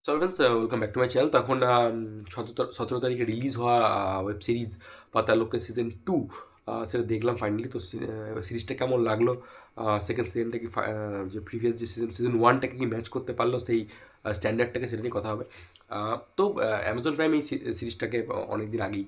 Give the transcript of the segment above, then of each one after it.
So friends, welcome back to my channel. তখন 17 তারিখে release হওয়া ওয়েব সিরিজ পাতালোকের সিজন 2 সেটা দেখলাম ফাইনালি। তো সিরিজটা কেমন লাগলো, সেকেন্ড সিজনটা কি যে প্রিভিয়াস যে সিজন 1টাকে কি ম্যাচ করতে পারলো সেই স্ট্যান্ডার্ডটাকে, সেটা নিয়ে কথা হবে। তো অ্যামাজন প্রাইম এই সিরিজটাকে অনেক দিন আগেই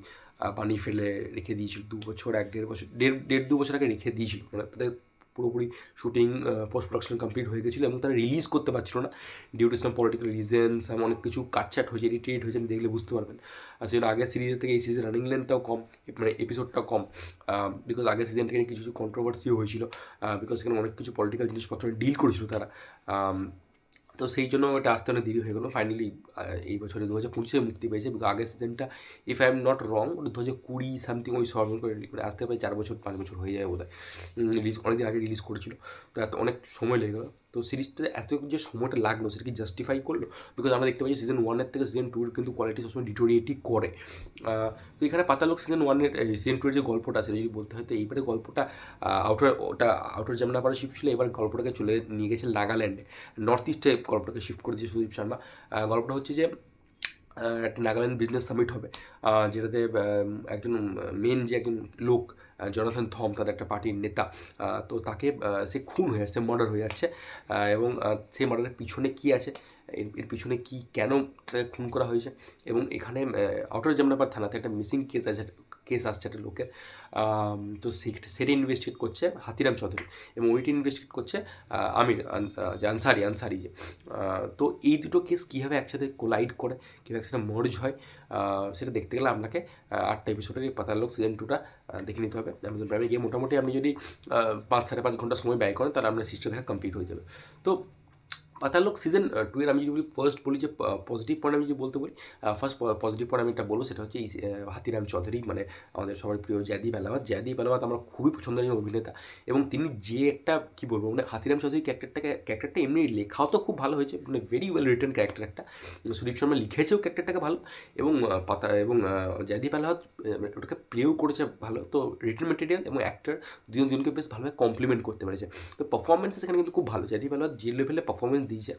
বানিয়ে ফেলে রেখে দিয়েছিল, 2 বছর, 1-1.5 বছর, দেড় 2 বছর আগে রেখে দিয়েছিল। মানে তাদের পুরোপুরি শুটিং, পোস্ট প্রোডাকশন কমপ্লিট হয়ে গেছিলো এবং তারা রিলিজ করতে পারছিল না due to some political reasons. অনেক কিছু কাটছাট হয়েছে, এডিটেড হয়েছে, আমি দেখলে বুঝতে পারবেন। আর সেজন্য আগের সিরিজের থেকে এই সিরিজের রানিং লেন্থটাও কম, মানে এপিসোডটাও কম, বিকজ আগের সিজন থেকে কিছু কিছু কন্ট্রোভার্সিও হয়েছিল, বিকজ সেখানে অনেক কিছু পলিটিক্যাল জিনিসপত্র ডিল করেছিল তারা। তো সেই জন্য এটা আসতে অনেক দেরি হয়ে গেলো। ফাইনালি এই বছরে 2025-এ মুক্তি পেয়েছে। বিকজ আগের সিজনটা, if I am not wrong, 2020 something ওই সর্ব করে, মানে আসতে প্রায় 4 বছর 5 বছর হয়ে যায় বোধ হয়। রিলিজ অনেকদিন আগে রিলিজ করেছিল, তো এত অনেক সময় লেগে গেলো। তো সিরিজটা এত যে সময়টা লাগলো সেটা কি জাস্টিফাই করলো? বিকজ আমরা দেখতে পাচ্ছি সিজন 1-এর থেকে সিজন 2-এর কিন্তু কোয়ালিটি সবসময় ডিটোরিয়েটই করে। তো এখানে পাতালোক সিজন 1-এর সিজন 2-এর যে গল্পটা আছে যদি বলতে হয়, তো এইবারে গল্পটা আউটার জামনাপাড়া শিফট ছিল, এবার গল্পটাকে চলে নিয়ে গেছে নাগাল্যান্ডে, নর্থ ইস্টে গল্পটাকে শিফট করে দিয়েছে সুদীপ শর্মা। গল্পটা হচ্ছে যে একটা নাগাল্যান্ড বিজনেস সামিট হবে, যেটাতে একজন মেন যে একজন লোক, জনাথন থম, তাদের একটা পার্টির নেতা, তো তাকে সে খুন হয়ে যাচ্ছে, মার্ডার হয়ে যাচ্ছে। এবং সেই মার্ডারের পিছনে কী আছে, এর পিছনে কী, কেন তাকে খুন করা হয়েছে, এবং এখানে আউটার জামনাপাড়া থানাতে একটা মিসিং কেস আসছে একটা লোকের। তো সেটা ইনভেস্টিগেট করছে হাতিরাম চৌধুরী, এবং ওইটা ইনভেস্টিগেট করছে আমির, যে আনসারি যে। তো এই দুটো কেস কীভাবে একসাথে কোলাইড করে, কীভাবে একসাথে মার্জ হয়, সেটা দেখতে গেলে আপনাকে 8টা এপিসোডের এই পাতালোক সিজন 2টা দেখে নিতে হবে অ্যামাজন প্রাইমে গিয়ে। মোটামুটি আপনি যদি 5-5.5 ঘন্টা সময় ব্যয় করেন, তাহলে আপনার সিরিজটা দেখা কমপ্লিট হয়ে যাবে। তো পাতালোক সিজন 2 এর আমি যদি ফার্স্ট বলি যে পজিটিভ পয়েন্ট, আমি যদি বলতে বলি, ফার্স্ট পজিটিভ পয়েন্ট আমি এটা বলবো, সেটা হচ্ছে এই হাতিরাম চৌধুরী, মানে আমাদের সবার প্রিয় জয়দীপ আলাওয়াত আমার খুবই পছন্দের একজন অভিনেতা। এবং তিনি যে একটা কী বলবো, মানে হাতিরাম চৌধুরী ক্যারেক্টারটা এমনি লেখাও তো খুব ভালো হয়েছে, মানে ভেরি ওয়েল রিটেন ক্যারেক্টার একটা। সুদীপ শর্মা লিখেছেও ক্যারেক্টারটাকে ভালো, এবং জয়দীপ আলাওয়াত ওটাকে প্লেও করেছে ভালো। তো রিটেন মেটেরিয়াল এবং অ্যাক্টর দুজনকে বেশ ভালোভাবে কমপ্লিমেন্ট করতে পেরেছে। তো পারফরমেন্স সেখানে কিন্তু খুব ভালো। জয়দীপ আলাওয়াত যে লেভেলে পারফরমেন্স দিয়েছে,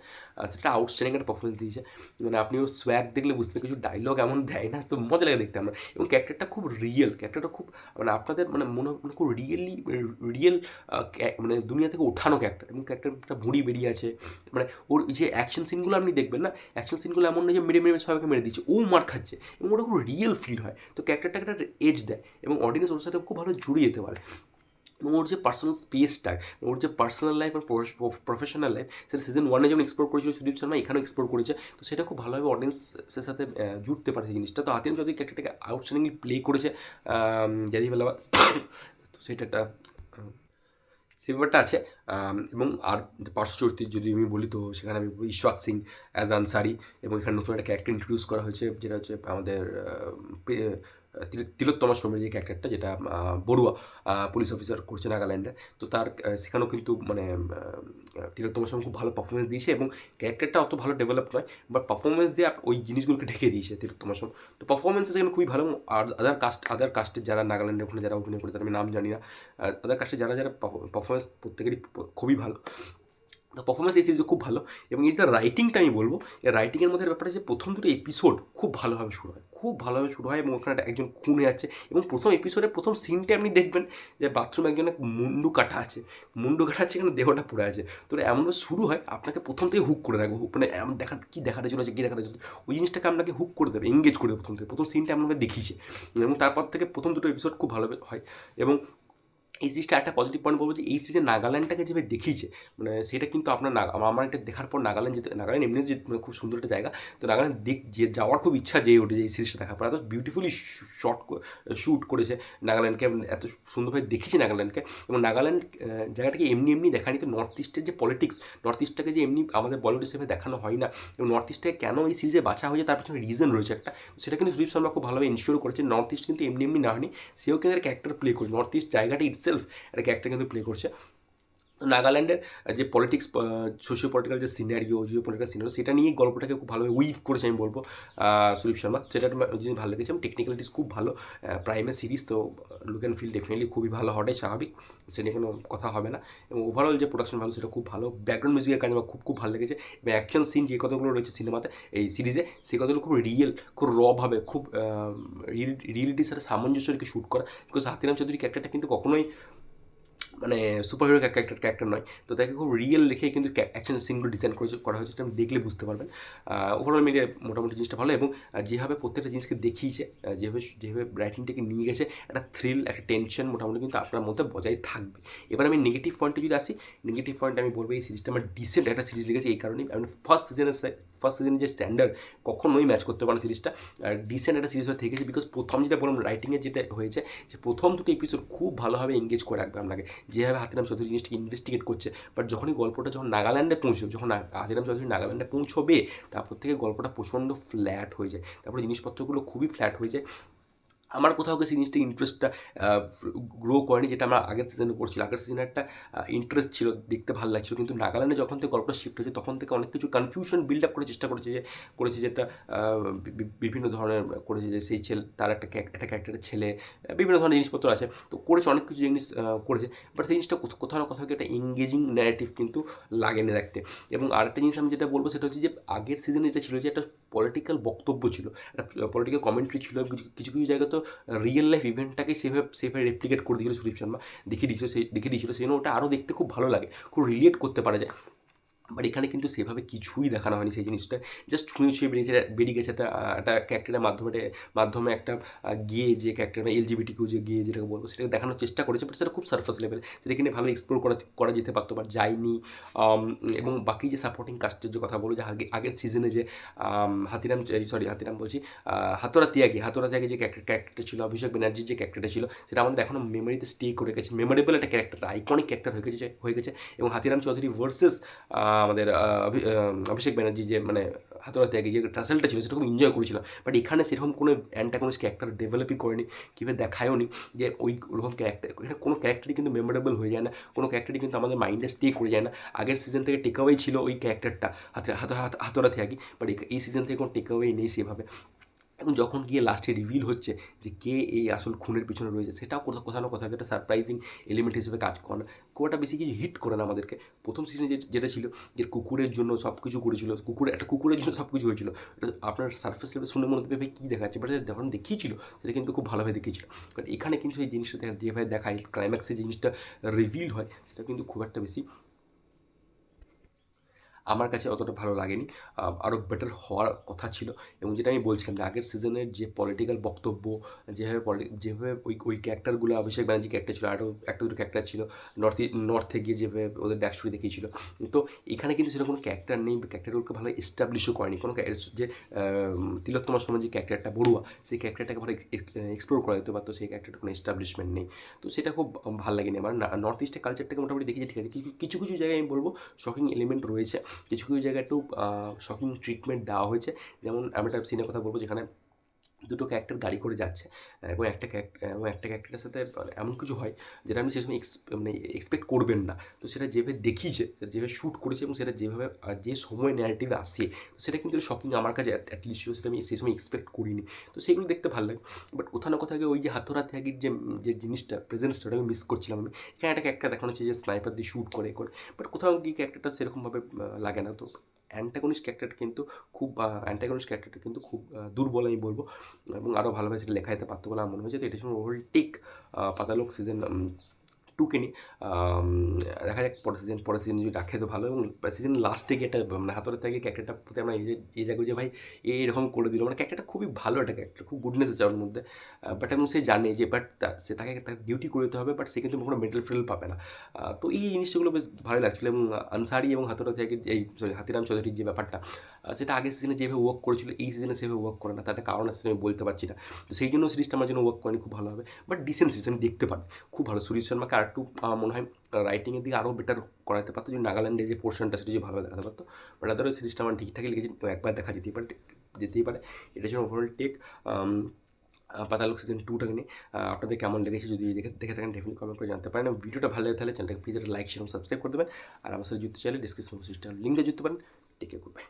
সেটা আউটস্ট্যান্ডিং একটা পারফরমেন্স দিয়েছে। মানে আপনি ওর সোয়াগ দেখলে বুঝতে, কিছু ডায়লগ এমন দেয় না, তো মজা লাগে দেখতে আমরা। এবং ক্যারেক্টারটা খুব রিয়েল, ক্যারেক্টারটা খুব, মানে আপনাদের মানে মনে মানে খুব রিয়েল, মানে দুনিয়া থেকে ওঠানো ক্যারেক্টার। এবং ক্যারেক্টারটা ভুঁড়ি বেরিয়ে আছে, মানে ওর যে অ্যাকশন সিনগুলো আপনি দেখবেন না, অ্যাকশন সিনগুলো এমন নয় যে মেরে সবাইকে মেরে দিচ্ছে, ও মার খাচ্ছে, এবং ওটা খুব রিয়েল ফিল হয়। তো ক্যারেক্টারটাকে একটা এজ দেয়, এবং অডিয়েন্স ওর সাথে খুব ভালো জুড়ে যেতে পারে। এবং ওর যে পার্সোনাল স্পেসটা, ওর যে পার্সোনাল লাইফ আর প্রফেশনাল লাইফ, সেটা সিজন 1-এ যেমন এক্সপ্লোর করেছিল সুদীপ শর্মা, এখানেও এক্সপ্লোর করেছে। তো সেটা খুব ভালোভাবে অডিয়েন্সের সাথে জুড়তে পারে সেই জিনিসটা। তো হাতিম চৌধুরী ক্যারেক্টারটাকে আউটস্ট্যান্ডিংলি প্লে করেছে জাদি ভালাবাদ। তো সেটা একটা সে ব্যাপারটা আছে। এবং আর পার্শ্ব চরিত্রে যদি আমি বলি, তো সেখানে আমি ঈশ্বর সিং অ্যাজ আনসারি, এবং এখানে নতুন একটা ক্যারেক্টার ইন্ট্রোডিউস করা হয়েছে, যেটা হচ্ছে আমাদের তিলোত্তমা শ্রমের যে ক্যারেক্টারটা, যেটা বড়ুয়া পুলিশ অফিসার করছে নাগাল্যান্ডে। তো তার সেখানেও কিন্তু মানে তিলোত্তমা শ্রম খুব ভালো পারফরমেন্স দিয়েছে, এবং ক্যারেক্টারটা অত ভালো ডেভেলপ নয়, বাট পারফরমেন্স দিয়ে ওই জিনিসগুলোকে ঢেকে দিয়েছে তিলোত্তমা শ্রম। তো পারফরমেন্স সেখানে খুবই ভালো। আর আদার কাস্টের যারা নাগাল্যান্ডের ওখানে যারা অভিনয় করে, তার আমি নাম জানি না, আদার কাস্টে যারা যারা পারফরমেন্স প্রত্যেকেরই খুবই ভালো। তো পারফরমেন্স এই সিরিজে খুব ভালো। এবং এই যে রাইটিংটা আমি বলবো, এই রাইটিংয়ের মধ্যে ব্যাপারটা যে প্রথম দুটো এপিসোড খুব ভালোভাবে শুরু হয়, এবং ওখানে একজন খুন হয়ে যাচ্ছে, এবং প্রথম এপিসোডের প্রথম সিনটা আপনি দেখবেন যে বাথরুমে একজনের মুন্ডু কাটা আছে, এখানে দেহটা পড়ে আছে। তো এমনভাবে শুরু হয়, আপনাকে প্রথম থেকে হুক করে রাখবে, মানে এমন দেখাতে চলেছে, ওই জিনিসটাকে আপনাকে হুক করে দেবে, এঙ্গেজ করে দেবে প্রথম সিনটা এমনভাবে দেখিয়েছে। এবং তারপর থেকে প্রথম দুটো এপিসোড খুব ভালো হয়। এবং এই সিরিজটা একটা পজিটিভ পয়েন্ট বলবো যে এই সিরিজে নাগাল্যান্ডটাকে যেভাবে দেখিয়েছে, মানে সেটা কিন্তু আপনার আমার এটা দেখার পর নাগাল্যান্ড এমনি যে মানে খুব সুন্দর একটা জায়গা। তো নাগাল্যান্ড যাওয়ার খুব ইচ্ছা যে ওঠে, এই সিরিজটা দেখার পর এত বিউটিফুলি শ্যুট করেছে নাগাল্যান্ডকে, এত সুন্দরভাবে দেখিয়েছে নাগাল্যান্ডকে। এবং নাগাল্যান্ড জায়গাটাকে এমনি দেখানি। তো নর্থ ইস্টের যে পলিটিক্স, নর্থ ইস্টটাকে যে এমনি আমাদের বলিউড হিসেবে দেখানো হয় না, এবং নর্থ ইস্টটাকে কেন এই সিরিজে বাছা হয়েছে তার পিছনে রিজন রয়েছে একটা। সেটা কিন্তু সুদীপ শর্মা খুব ভালোভাবে ইনশিওর করেছে। নর্থ ইস্ট কিন্তু এমনি না হয়নি, সেও কিন্তু একটা ক্যারেক্টার প্লে করছে, নর্থ ইস্ট জায়গাটা ইটসেলফ একটা ক্যারেক্টার কিন্তু প্লে করছে। তো নাগাল্যান্ডের যে পলিটিক্স, সোশিও পলিটিক্যাল যে সিনারিও, জিও পলিটিক্যাল সিনারিও, সেটা নিয়েই গল্পটাকে খুব ভালোভাবে উইভ করেছে আমি বলবো সুদীপ শর্মা। সেটা একটা জিনিস ভালো লেগেছে এবং টেকনিক্যালিটিস খুব ভালো। প্রাইমের সিরিজ তো লুক অ্যান্ড ফিল ডেফিনেটলি খুবই ভালো হওয়াটাই স্বাভাবিক, সে নিয়ে কোনো কথা হবে না। এবং ওভারঅল যে প্রোডাকশন ভ্যালু সেটা খুব ভালো, ব্যাকগ্রাউন্ড মিউজিকের কাজ আমার খুব খুব ভালো লেগেছে। এবং অ্যাকশন সিন যে কতগুলো রয়েছে সিনেমাতে, এই সিরিজে, সেই কতগুলো খুব রিয়েল, খুব রভাবে, খুব রিয়েলিটির সাথে সামঞ্জস্য রেখে শ্যুট করা। বিকজ হাতিরাম চৌধুরী ক্যারেক্টারটা কিন্তু কখনোই মানে সুপার হিরো ক্যারেক্টার নয়, তো তাকে খুব রিয়েল রেখে কিন্তু অ্যাকশন সিনগুলো ডিজাইন করা হয়েছে, সেটা আপনি দেখলে বুঝতে পারবেন। ওভারঅল মিলিয়ে মোটামুটি জিনিসটা ভালো, এবং যেভাবে প্রত্যেকটা জিনিসকে দেখিয়েছে, যেভাবে রাইটিংটাকে নিয়ে গেছে, একটা থ্রিল, একটা টেনশন মোটামুটি কিন্তু আপনার মধ্যে বজায় থাকবে। এবার আমি নেগেটিভ পয়েন্টে যদি আসি, নেগেটিভ পয়েন্ট আমি বলবো এই সিরিজটা আমার ডিসেন্ট একটা সিরিজ লেগেছে, এই কারণেই আমি ফার্স্ট সিজনের যে স্ট্যান্ডার্ড কখনোই ম্যাচ করতে পারে সিরিজটা, ডিসেন্ট একটা সিরিজ হয়ে থেকেছে। বিকজ প্রথম যেটা বললাম, রাইটিংয়ের যেটা হয়েছে, যে প্রথম দুটো এপিসোড খুব ভালোভাবে এঙ্গেজ করে রাখবে আপনাকে, যেভাবে হাতিরাম চৌধুরী জিনিসটাকে ইনভেস্টিগেট করছে। বাট যখনই গল্পটা যখন নাগাল্যান্ডে পৌঁছবে, যখন হাতিরাম চৌধুরী নাগাল্যান্ডে পৌঁছবে, তারপর থেকে গল্পটা প্রচণ্ড ফ্ল্যাট হয়ে যায়, তারপরে জিনিসপত্রগুলো খুবই ফ্ল্যাট হয়ে যায়। আমার কোথাও গিয়ে সেই জিনিসটা ইন্টারেস্টটা গ্রো করেনি, যেটা আমরা আগের সিজনে করছিল। আগের সিজনে একটা ইন্টারেস্ট ছিল, দেখতে ভালো লাগছিল, কিন্তু নাগাল্যান্ডে যখন থেকে গল্পটা শিফট হয়েছে, তখন থেকে অনেক কিছু কনফিউশন বিল্ড আপ করার চেষ্টা করেছে যেটা বিভিন্ন ধরনের করেছে, যে সেই তার একটা ক্যারেক্টারের ছেলে, বিভিন্ন ধরনের জিনিসপত্র আছে, তো করেছে অনেক কিছু জিনিস করেছে। বাট সেই জিনিসটা কোথাও না কোথাও একটা এঙ্গেজিং ন্যারেটিভ কিন্তু লাগেনি রাখতে। এবং আরেকটা জিনিস আমি যেটা বলবো, সেটা হচ্ছে যে আগের সিজনে যেটা ছিল, যে একটা পলিটিক্যাল বক্তব্য ছিল, একটা পলিটিক্যাল কমেন্ট্রি ছিল, কিছু কিছু জায়গায় তো রিয়েল লাইফ ইভেন্টটাকে সেভাবে রেপ্লিকেট করে দিয়েছিল সুদীপ শর্মা, দেখিয়ে দিয়েছিল, সেই জন্য ওটা আরও দেখতে খুব ভালো লাগে, খুব রিলেট করতে পারা যায়। বাট এখানে কিন্তু সেভাবে কিছুই দেখানো হয়নি সেই জিনিসটা, জাস্ট ছুঁয়ে বেরিয়ে গেছে একটা ক্যারেক্টারের মাধ্যমে একটা গিয়ে যে ক্যারেক্টার বা এলজিবিটি কিউ যে গিয়ে যেটাকে বলবো, সেটাকে দেখানোর চেষ্টা করেছে, বাট সেটা খুব সারফেস লেভেল, সেটাকে নিয়ে ভালো এক্সপ্লোর করা যেতে পারতো, বাট যায়নি। এবং বাকি যে সাপোর্টিং কাস্টের যে কথা বলো, যে আগের সিজনে যে হাতিরাম বলছি, হাতোরা ত্যাগী যে ক্যারেক্টারটা ছিল, অভিষেক ব্যানার্জির যে ক্যারেক্টারটা ছিল, সেটা আমাদের এখনও মেমোরিতে স্টে করে গেছে, মেমোরেবল একটা ক্যারেক্টার, আইকনিক ক্যারেক্টার হয়ে গেছে। এবং হাতিরাম চৌধুরী ভার্সেস আমাদের অভিষেক ব্যানার্জি, যে মানে হাতোরা ত্যাগী যে টাসেলটা ছিল, সেটা খুব এনজয় করেছিলাম। বাট এখানে সেরকম কোনো অ্যান্টাগনিস্ট ক্যারেক্টার ডেভেলপই করেনি, কীভাবে দেখায়ও নি যে ওরকম ক্যারেক্টার, এখানে কোনো ক্যারেক্টারই কিন্তু মেমোরেবল হয়ে যায় না, কোনো ক্যারেক্টারই কিন্তু আমাদের মাইন্ডে স্টে করে যায় না। আগের সিজন থেকে টেকঅ্যাওয়ে ছিল ওই ক্যারেক্টারটা, হাতোরা ত্যাগী, বাট এই সিজন থেকে কোনো টেকঅ্যাওয়ে নেই সেভাবে। এবং যখন গিয়ে লাস্টে রিভিল হচ্ছে যে কে এই আসল খুনের পিছনে রয়েছে, সেটাও কোথাও না কোথাও একটা সারপ্রাইজিং এলিমেন্ট হিসেবে কাজ করে না, খুব একটা বেশি কিছু হিট করে না আমাদেরকে। প্রথম সিজনে যেটা ছিল, যে কুকুরের জন্য সব কিছু করেছিল, কুকুরের জন্য সব কিছু হয়েছিল, এটা আপনার সারফেস লেভেল শুনে মনে হতে ভাই কী দেখাচ্ছে, বাট যখন দেখিয়েছিল সেটা কিন্তু খুব ভালোভাবে দেখিয়েছিল। বাট এখানে কিন্তু এই জিনিসটা যেভাবে দেখায়, ক্লাইম্যাক্সে জিনিসটা রিভিল হয়, সেটা কিন্তু খুব একটা বেশি আমার কাছে অতটা ভালো লাগেনি, আরও বেটার হওয়ার কথা ছিল। এবং যেটা আমি বলছিলাম, যে আগের সিজনের যে পলিটিক্যাল বক্তব্য, যেভাবে ওই ক্যারেক্টারগুলো, অভিষেক ব্যানার্জি ক্যারেক্টার ছিল, আরও একটা দুটো ক্যারেক্টার ছিল, নর্থে গিয়ে যেভাবে ওদের ব্যাক স্টোরি দেখিয়েছিল, তো এখানে কিন্তু সেরকম কোনো ক্যারেক্টার নেই, ক্যারেক্টারগুলোকে ভালো এস্টাবলিশও করেনি কোনো যে তিলোত্তমা শর্মা যে ক্যারেক্টারটা বড়ুয়া, সেই ক্যারেক্টারটাকে ভালো এক্সপ্লোর করা যেতে পারতো, সেই ক্যারেক্টারটা কোনো এস্টাবলিশমেন্ট নেই, তো সেটা খুব ভালো লাগেনি আমার। নর্থ ইস্টের কালচারটাকে মোটামুটি দেখেছি, ঠিক আছে, কিছু কিছু জায়গায় আমি বলবো শকিং এলিমেন্ট রয়েছে, কিছু কিছু জায়গায় একটু শকিং ট্রিটমেন্ট দেওয়া হয়েছে। যেমন আমি একটা সিনের কথা বলবো, যেখানে দুটো ক্যারেক্টার গাড়ি করে যাচ্ছে, এবং একটা ক্যারেক্টারের সাথে এমন কিছু হয় যেটা আপনি সেই সময় মানে এক্সপেক্ট করবেন না, তো সেটা যেভাবে দেখিয়েছে, সেটা যেভাবে শ্যুট করেছে, এবং সেটা যেভাবে যে সময় ন্যারেটিভে আসে, তো সেটা কিন্তু শকিং আমার কাছে অ্যাটলিস্ট ছিল, সেটা আমি সেই সময় এক্সপেক্ট করিনি, তো সেগুলো দেখতে ভালো লাগে। বাট কোথাও না কোথাও গিয়ে ওই যে হাতোরা ত্যাগীর যে জিনিসটা, প্রেজেন্সটা, ওটা আমি মিস করছিলাম আমি। এখানে একটা ক্যারেক্টার দেখানো হচ্ছে যে স্নাইপার দিয়ে শ্যুট করে, বাট কোথাও গিয়ে ক্যারেক্টারটা সেরকমভাবে লাগে না। তো অ্যান্টাগনিস্ট ক্যারেক্টারটা কিন্তু খুব দুর্বল আমি বলবো, এবং আরও ভালোভাবে সেটা লেখা যেতে পারতো বলে আমার মনে হয়েছে। তো এটা ছিল ওভারঅল টেক পাতালোক সিজন 2কে নিয়ে। দেখা যাক পরের সিজন যদি রাখে তো ভালো, এবং সিজন লাস্টে গিয়ে একটা মানে হাতরে থাকে ক্যারেক্টারটা প্রতি আমরা এই জায়গায় যে ভাই এরকম করে দিল, মানে ক্যারেক্টারটা খুবই ভালো একটা ক্যারেক্টার, খুব গুডনেস আছে ওর মধ্যে। বাট এবং সে জানে যে তাকে তার ডিউটি করে দিতে হবে, বাট সে কিন্তু কোনো মেডেল ফেডেল পাবে না। তো এই জিনিসগুলো বেশ ভালো লাগছিলো। এবং আনসারি এবং হাতরা থেকে হাতিরাম চৌধুরীর যে ব্যাপারটা, সেটা আগের সিজনে যেভাবে ওয়ার্ক করেছিল, এই সিজনে সেভাবে ওয়ার্ক করে না, তার একটা কারণ আসছে আমি বলতে পারছি না। তো সেই জন্য সিরিজটা আমার জন্য ওয়ার্ক করেনি খুব ভালোভাবে, বাট ডিসেন্ট সিরিজ আমি দেখতে পারি, খুব ভালো। সুরেশ শর্মাকে আরেকটু আমার মনে হয় রাইটিংয়ের দিকে আরও বেটার করাতে পারতো, যদি নাগাল্যান্ডে যে পোর্শনটা সেটা যদি ভালোভাবে দেখাতে পারতো। বাট আদারও সিরিজটা আমার ঠিকঠাকই লেগেছে, একবার দেখা যেতেই পারে। এটা ছিল ওভারঅল টেক। পাতালক সিজন 2টাকে নিয়ে আপনাদের কেমন লেগেছে যদি দেখে থাকেন ডেফিনেটলি কমেন্ট করে জানতে পারেন। ভিডিওটা ভালো লাগে তাহলে চ্যানেলটাকে প্লিজ একটা লাইক শেয়ার এবং সাবস্ক্রাইব করে দেবেন। আর আমার সাথে যুক্ত চাইলে ডিসক্রিপশন লিঙ্ক দিয়ে যুক্ত পারেন। Take care, good by.